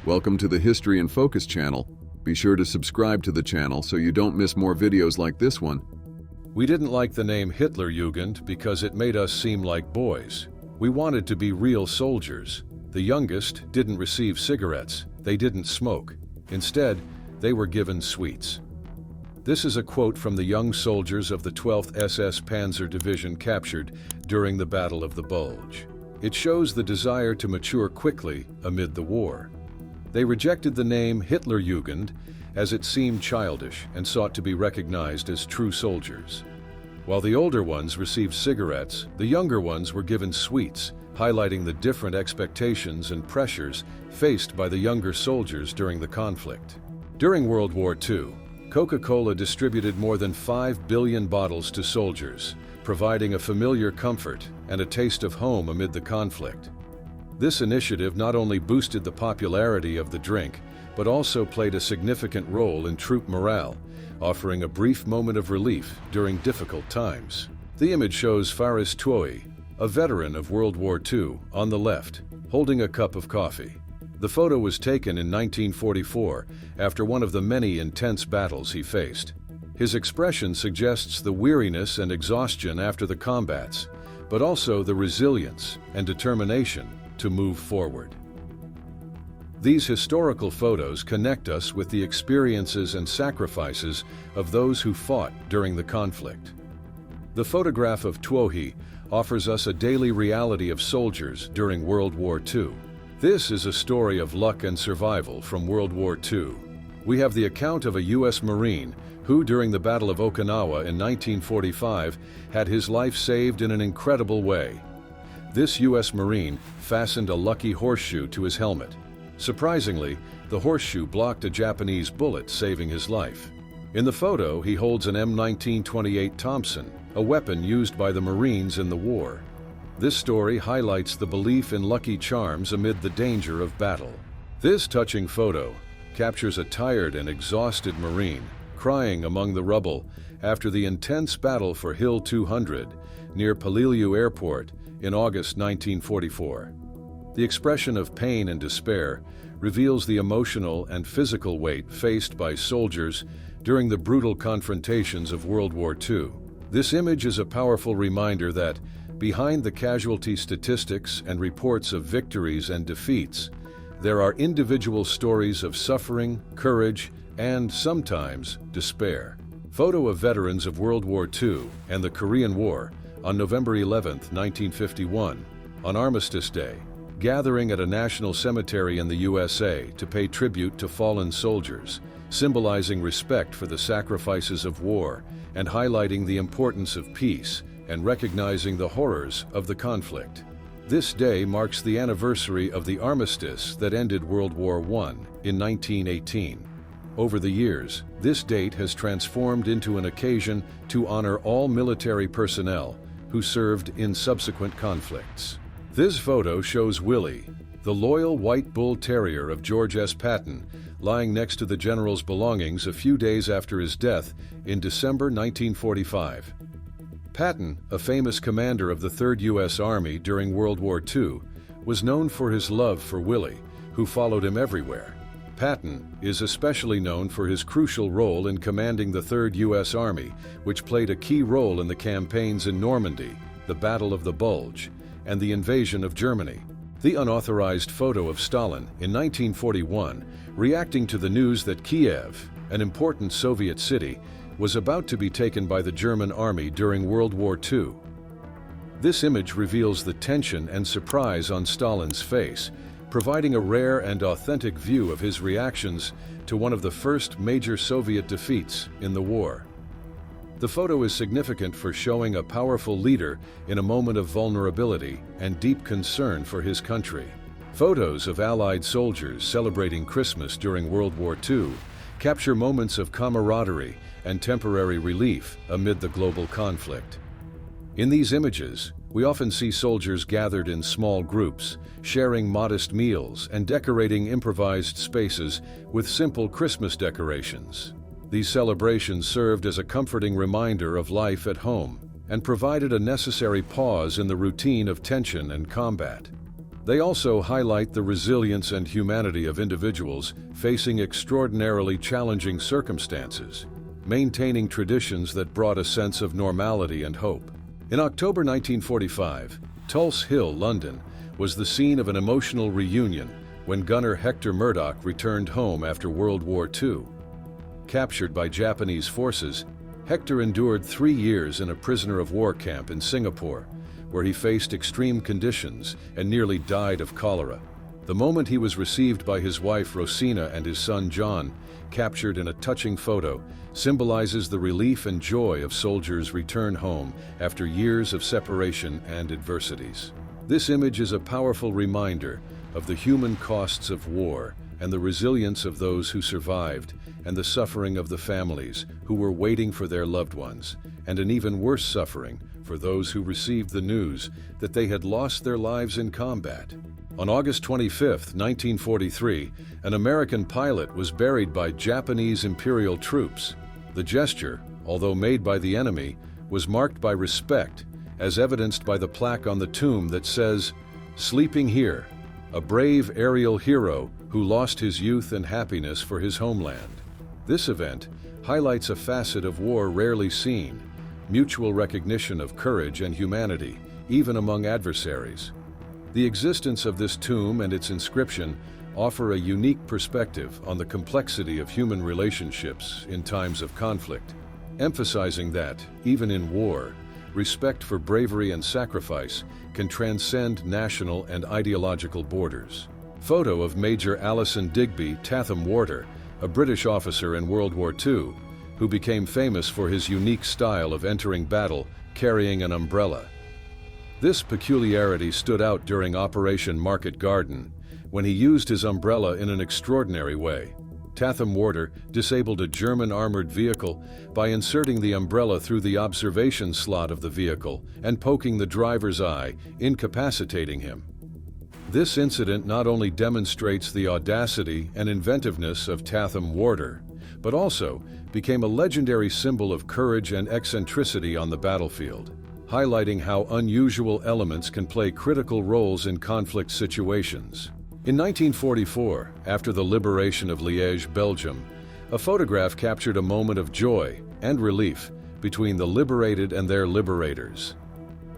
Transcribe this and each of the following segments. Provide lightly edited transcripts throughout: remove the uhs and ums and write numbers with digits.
Welcome to the History in Focus channel. Be sure to subscribe to the channel so you don't miss more videos like this one. We didn't like the name Hitlerjugend because it made us seem like boys. We wanted to be real soldiers. The youngest didn't receive cigarettes. They didn't smoke. Instead, they were given sweets. This is a quote from the young soldiers of the 12th SS Panzer Division captured during the Battle of the Bulge. It shows the desire to mature quickly amid the war. They rejected the name Hitlerjugend as it seemed childish and sought to be recognized as true soldiers. While the older ones received cigarettes, the younger ones were given sweets, highlighting the different expectations and pressures faced by the younger soldiers during the conflict. During World War II, Coca-Cola distributed more than 5 billion bottles to soldiers, providing a familiar comfort and a taste of home amid the conflict. This initiative not only boosted the popularity of the drink, but also played a significant role in troop morale, offering a brief moment of relief during difficult times. The image shows Faris Touhi, a veteran of World War II, on the left, holding a cup of coffee. The photo was taken in 1944 after one of the many intense battles he faced. His expression suggests the weariness and exhaustion after the combats, but also the resilience and determination to move forward. These historical photos connect us with the experiences and sacrifices of those who fought during the conflict. The photograph of Touhi offers us a daily reality of soldiers during World War II. This is a story of luck and survival from World War II. We have the account of a U.S. Marine who, during the Battle of Okinawa in 1945, had his life saved in an incredible way. This U.S. Marine fastened a lucky horseshoe to his helmet. Surprisingly, the horseshoe blocked a Japanese bullet, saving his life. In the photo, he holds an M1928 Thompson, a weapon used by the Marines in the war. This story highlights the belief in lucky charms amid the danger of battle. This touching photo captures a tired and exhausted Marine crying among the rubble after the intense battle for Hill 200 near Peleliu Airport in August 1944. The expression of pain and despair reveals the emotional and physical weight faced by soldiers during the brutal confrontations of World War II. This image is a powerful reminder that, behind the casualty statistics and reports of victories and defeats, there are individual stories of suffering, courage, and sometimes despair. Photo of veterans of World War II and the Korean War on November 11, 1951, on Armistice Day, gathering at a national cemetery in the USA to pay tribute to fallen soldiers, symbolizing respect for the sacrifices of war and highlighting the importance of peace and recognizing the horrors of the conflict. This day marks the anniversary of the armistice that ended World War I in 1918. Over the years, this date has transformed into an occasion to honor all military personnel who served in subsequent conflicts. This photo shows Willie, the loyal white bull terrier of George S. Patton, lying next to the general's belongings a few days after his death in December 1945. Patton, a famous commander of the 3rd U.S. Army during World War II, was known for his love for Willie, who followed him everywhere. Patton is especially known for his crucial role in commanding the 3rd U.S. Army, which played a key role in the campaigns in Normandy, the Battle of the Bulge, and the invasion of Germany. The unauthorized photo of Stalin in 1941, reacting to the news that Kiev, an important Soviet city, was about to be taken by the German army during World War II. This image reveals the tension and surprise on Stalin's face, providing a rare and authentic view of his reactions to one of the first major Soviet defeats in the war. The photo is significant for showing a powerful leader in a moment of vulnerability and deep concern for his country. Photos of Allied soldiers celebrating Christmas during World War II capture moments of camaraderie and temporary relief amid the global conflict. In these images, we often see soldiers gathered in small groups, sharing modest meals and decorating improvised spaces with simple Christmas decorations. These celebrations served as a comforting reminder of life at home and provided a necessary pause in the routine of tension and combat. They also highlight the resilience and humanity of individuals facing extraordinarily challenging circumstances, maintaining traditions that brought a sense of normality and hope. In October 1945, Tulse Hill, London, was the scene of an emotional reunion when gunner Hector Murdoch returned home after World War II. Captured by Japanese forces, Hector endured 3 years in a prisoner of war camp in Singapore, where he faced extreme conditions and nearly died of cholera. The moment he was received by his wife Rosina and his son John, captured in a touching photo, symbolizes the relief and joy of soldiers' return home after years of separation and adversities. This image is a powerful reminder of the human costs of war and the resilience of those who survived, and the suffering of the families who were waiting for their loved ones, and an even worse suffering for those who received the news that they had lost their lives in combat. On August 25, 1943, an American pilot was buried by Japanese Imperial troops. The gesture, although made by the enemy, was marked by respect, as evidenced by the plaque on the tomb that says, "Sleeping here, a brave aerial hero who lost his youth and happiness for his homeland." This event highlights a facet of war rarely seen: mutual recognition of courage and humanity, even among adversaries. The existence of this tomb and its inscription offer a unique perspective on the complexity of human relationships in times of conflict, emphasizing that, even in war, respect for bravery and sacrifice can transcend national and ideological borders. Photo of Major Alison Digby Tatham Warder, a British officer in World War II, who became famous for his unique style of entering battle carrying an umbrella. This peculiarity stood out during Operation Market Garden, when he used his umbrella in an extraordinary way. Tatham Warder disabled a German armored vehicle by inserting the umbrella through the observation slot of the vehicle and poking the driver's eye, incapacitating him. This incident not only demonstrates the audacity and inventiveness of Tatham Warder, but also became a legendary symbol of courage and eccentricity on the battlefield, highlighting how unusual elements can play critical roles in conflict situations. In 1944, after the liberation of Liège, Belgium, a photograph captured a moment of joy and relief between the liberated and their liberators.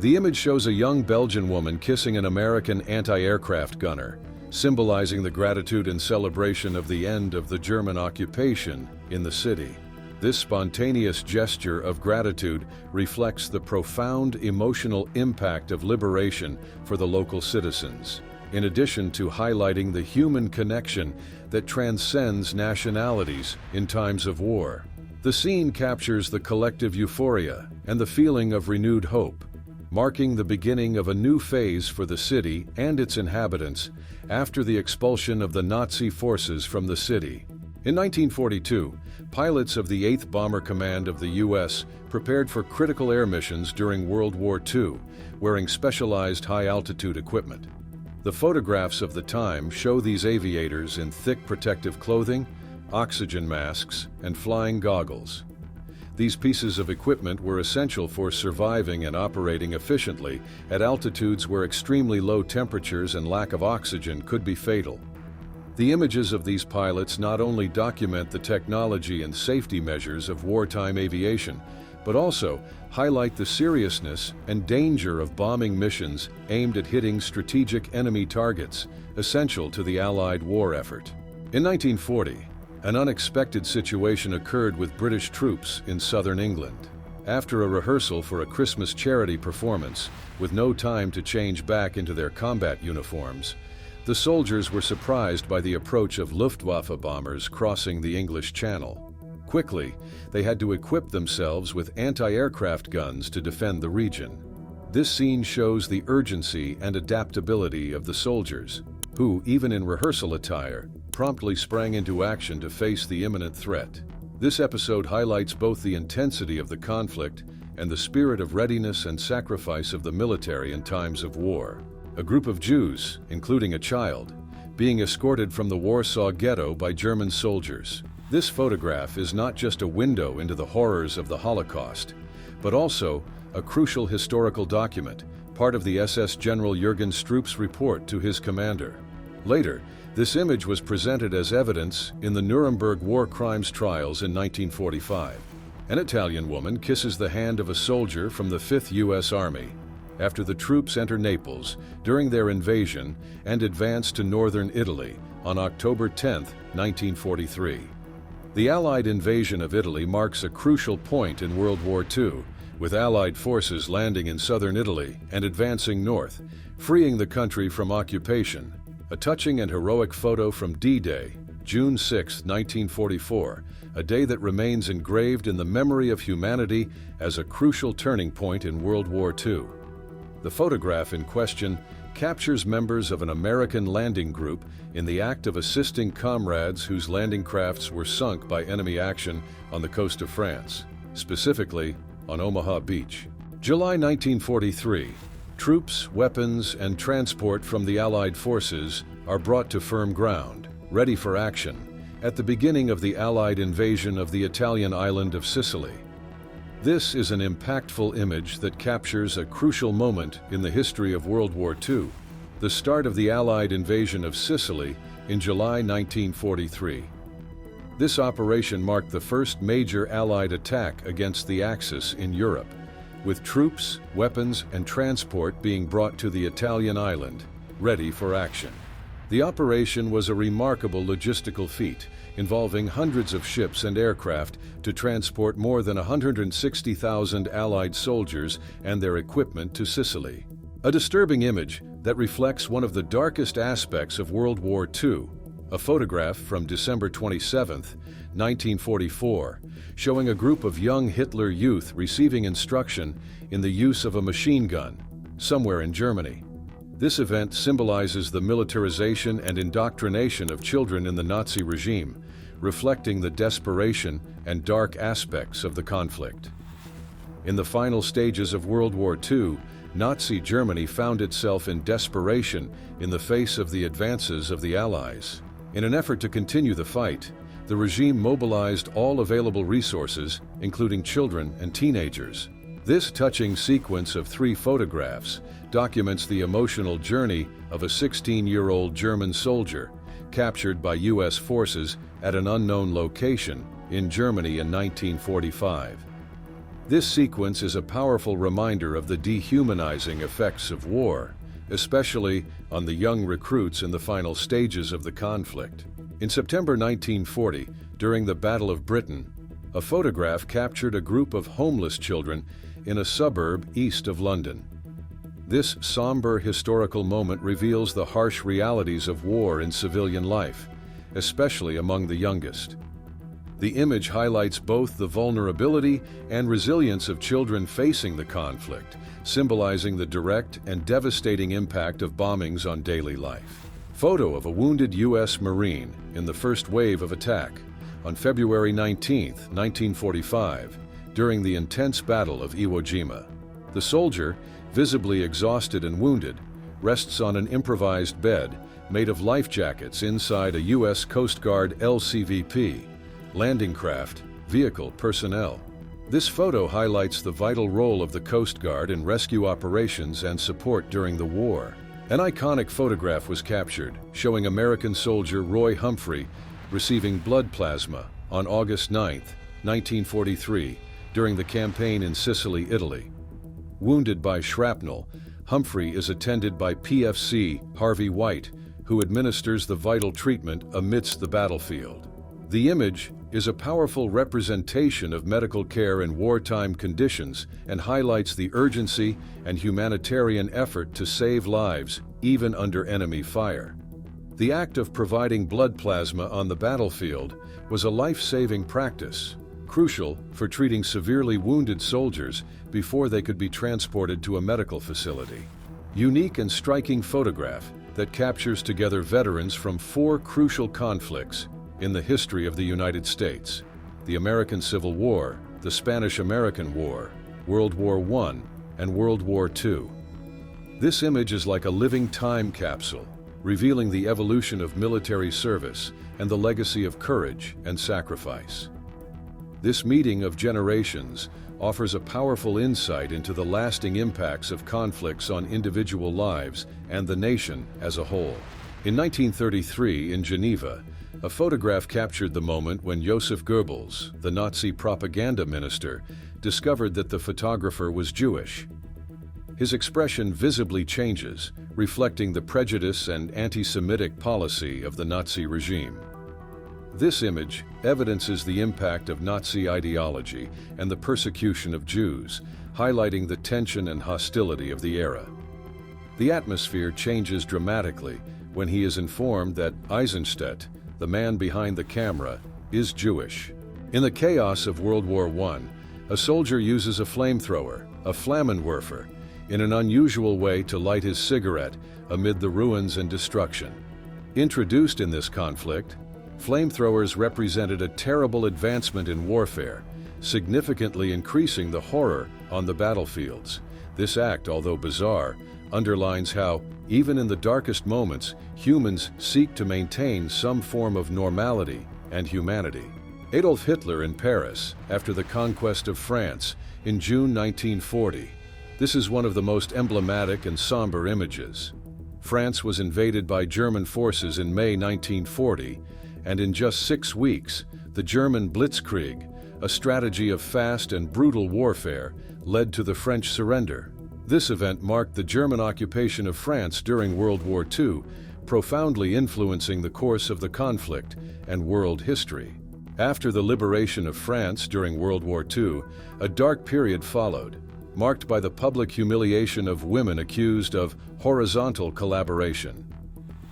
The image shows a young Belgian woman kissing an American anti-aircraft gunner, symbolizing the gratitude and celebration of the end of the German occupation in the city. This spontaneous gesture of gratitude reflects the profound emotional impact of liberation for the local citizens, in addition to highlighting the human connection that transcends nationalities in times of war. The scene captures the collective euphoria and the feeling of renewed hope, marking the beginning of a new phase for the city and its inhabitants after the expulsion of the Nazi forces from the city. In 1942, pilots of the 8th Bomber Command of the U.S. prepared for critical air missions during World War II, wearing specialized high-altitude equipment. The photographs of the time show these aviators in thick protective clothing, oxygen masks, and flying goggles. These pieces of equipment were essential for surviving and operating efficiently at altitudes where extremely low temperatures and lack of oxygen could be fatal. The images of these pilots not only document the technology and safety measures of wartime aviation, but also highlight the seriousness and danger of bombing missions aimed at hitting strategic enemy targets, essential to the Allied war effort. In 1940, an unexpected situation occurred with British troops in southern England. After a rehearsal for a Christmas charity performance, with no time to change back into their combat uniforms, the soldiers were surprised by the approach of Luftwaffe bombers crossing the English Channel. Quickly, they had to equip themselves with anti-aircraft guns to defend the region. This scene shows the urgency and adaptability of the soldiers, who, even in rehearsal attire, promptly sprang into action to face the imminent threat. This episode highlights both the intensity of the conflict and the spirit of readiness and sacrifice of the military in times of war. A group of Jews, including a child, being escorted from the Warsaw Ghetto by German soldiers. This photograph is not just a window into the horrors of the Holocaust, but also a crucial historical document, part of the SS General Jürgen Stroop's report to his commander. Later, this image was presented as evidence in the Nuremberg war crimes trials in 1945. An Italian woman kisses the hand of a soldier from the 5th U.S. Army after the troops enter Naples during their invasion and advance to northern Italy on October 10, 1943. The Allied invasion of Italy marks a crucial point in World War II, with Allied forces landing in southern Italy and advancing north, freeing the country from occupation. A touching and heroic photo from D-Day, June 6, 1944, a day that remains engraved in the memory of humanity as a crucial turning point in World War II. The photograph in question captures members of an American landing group in the act of assisting comrades whose landing crafts were sunk by enemy action on the coast of France, specifically on Omaha Beach. July 1943. Troops, weapons, and transport from the Allied forces are brought to firm ground, ready for action, at the beginning of the Allied invasion of the Italian island of Sicily. This is an impactful image that captures a crucial moment in the history of World War II, the start of the Allied invasion of Sicily in July 1943. This operation marked the first major Allied attack against the Axis in Europe, with troops, weapons, and transport being brought to the Italian island, ready for action. The operation was a remarkable logistical feat, involving hundreds of ships and aircraft to transport more than 160,000 Allied soldiers and their equipment to Sicily. A disturbing image that reflects one of the darkest aspects of World War II, a photograph from December 27, 1944, showing a group of young Hitler youth receiving instruction in the use of a machine gun, somewhere in Germany. This event symbolizes the militarization and indoctrination of children in the Nazi regime, reflecting the desperation and dark aspects of the conflict. In the final stages of World War II, Nazi Germany found itself in desperation in the face of the advances of the Allies. In an effort to continue the fight, the regime mobilized all available resources, including children and teenagers. This touching sequence of 3 photographs documents the emotional journey of a 16-year-old German soldier captured by U.S. forces at an unknown location in Germany in 1945. This sequence is a powerful reminder of the dehumanizing effects of war, especially on the young recruits in the final stages of the conflict. In September 1940, during the Battle of Britain, a photograph captured a group of homeless children in a suburb east of London. This somber historical moment reveals the harsh realities of war in civilian life, especially among the youngest. The image highlights both the vulnerability and resilience of children facing the conflict, symbolizing the direct and devastating impact of bombings on daily life. Photo of a wounded U.S. Marine in the first wave of attack on February 19, 1945, during the intense Battle of Iwo Jima. The soldier, visibly exhausted and wounded, rests on an improvised bed made of life jackets inside a U.S. Coast Guard LCVP, landing craft, vehicle personnel. This photo highlights the vital role of the Coast Guard in rescue operations and support during the war. An iconic photograph was captured, showing American soldier Roy Humphrey receiving blood plasma on August 9, 1943, during the campaign in Sicily, Italy. Wounded by shrapnel, Humphrey is attended by PFC Harvey White, who administers the vital treatment amidst the battlefield. The image is a powerful representation of medical care in wartime conditions and highlights the urgency and humanitarian effort to save lives, even under enemy fire. The act of providing blood plasma on the battlefield was a life-saving practice, crucial for treating severely wounded soldiers before they could be transported to a medical facility. Unique and striking photograph that captures together veterans from 4 crucial conflicts in the history of the United States: the American Civil War, the Spanish-American War, World War I, and World War II. This image is like a living time capsule, revealing the evolution of military service and the legacy of courage and sacrifice. This meeting of generations offers a powerful insight into the lasting impacts of conflicts on individual lives and the nation as a whole. In 1933, in Geneva, a photograph captured the moment when Joseph Goebbels, the Nazi propaganda minister, discovered that the photographer was Jewish. His expression visibly changes, reflecting the prejudice and anti-Semitic policy of the Nazi regime. This image evidences the impact of Nazi ideology and the persecution of Jews, highlighting the tension and hostility of the era. The atmosphere changes dramatically when he is informed that Eisenstadt, the man behind the camera, is Jewish. In the chaos of World War I, a soldier uses a flamethrower, a Flammenwerfer, in an unusual way to light his cigarette amid the ruins and destruction. Introduced in this conflict, flamethrowers represented a terrible advancement in warfare, significantly increasing the horror on the battlefields. This act, although bizarre, underlines how, even in the darkest moments, humans seek to maintain some form of normality and humanity. Adolf Hitler in Paris, after the conquest of France in June 1940. This is one of the most emblematic and somber images. France was invaded by German forces in May 1940, and in just 6 weeks, the German Blitzkrieg, a strategy of fast and brutal warfare, led to the French surrender. This event marked the German occupation of France during World War II, profoundly influencing the course of the conflict and world history. After the liberation of France during World War II, a dark period followed, marked by the public humiliation of women accused of horizontal collaboration.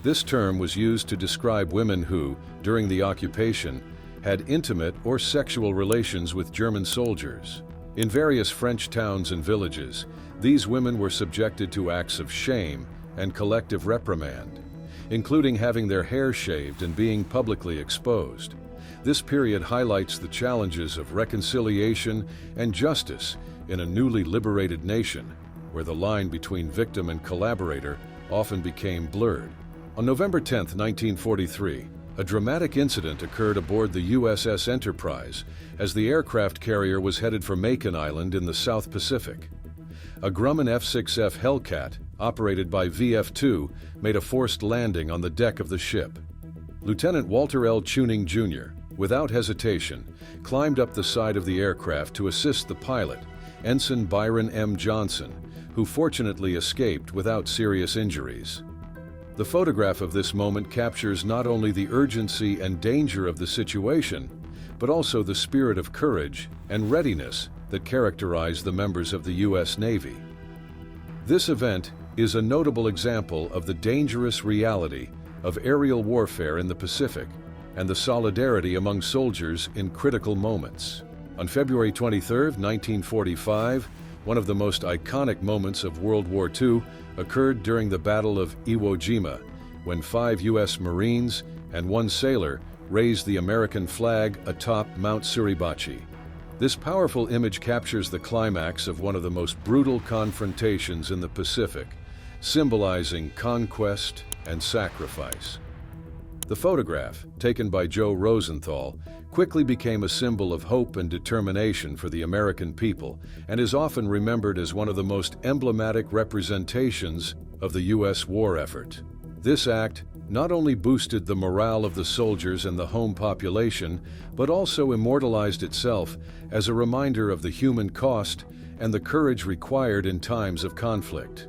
This term was used to describe women who, during the occupation, had intimate or sexual relations with German soldiers. In various French towns and villages, these women were subjected to acts of shame and collective reprimand, including having their hair shaved and being publicly exposed. This period highlights the challenges of reconciliation and justice in a newly liberated nation, where the line between victim and collaborator often became blurred. On November 10, 1943, a dramatic incident occurred aboard the USS Enterprise as the aircraft carrier was headed for Macon Island in the South Pacific. A Grumman F-6F Hellcat, operated by WW2, made a forced landing on the deck of the ship. Lieutenant Walter L. Tuning, Jr., without hesitation, climbed up the side of the aircraft to assist the pilot, Ensign Byron M. Johnson, who fortunately escaped without serious injuries. The photograph of this moment captures not only the urgency and danger of the situation, but also the spirit of courage and readiness that characterized the members of the U.S. Navy. This event is a notable example of the dangerous reality of aerial warfare in the Pacific and the solidarity among soldiers in critical moments. On February 23, 1945, one of the most iconic moments of World War II occurred during the Battle of Iwo Jima, when 5 U.S. Marines and 1 sailor raised the American flag atop Mount Suribachi. This powerful image captures the climax of one of the most brutal confrontations in the Pacific, symbolizing conquest and sacrifice. The photograph, taken by Joe Rosenthal, quickly became a symbol of hope and determination for the American people and is often remembered as one of the most emblematic representations of the U.S. war effort. This act not only boosted the morale of the soldiers and the home population, but also immortalized itself as a reminder of the human cost and the courage required in times of conflict.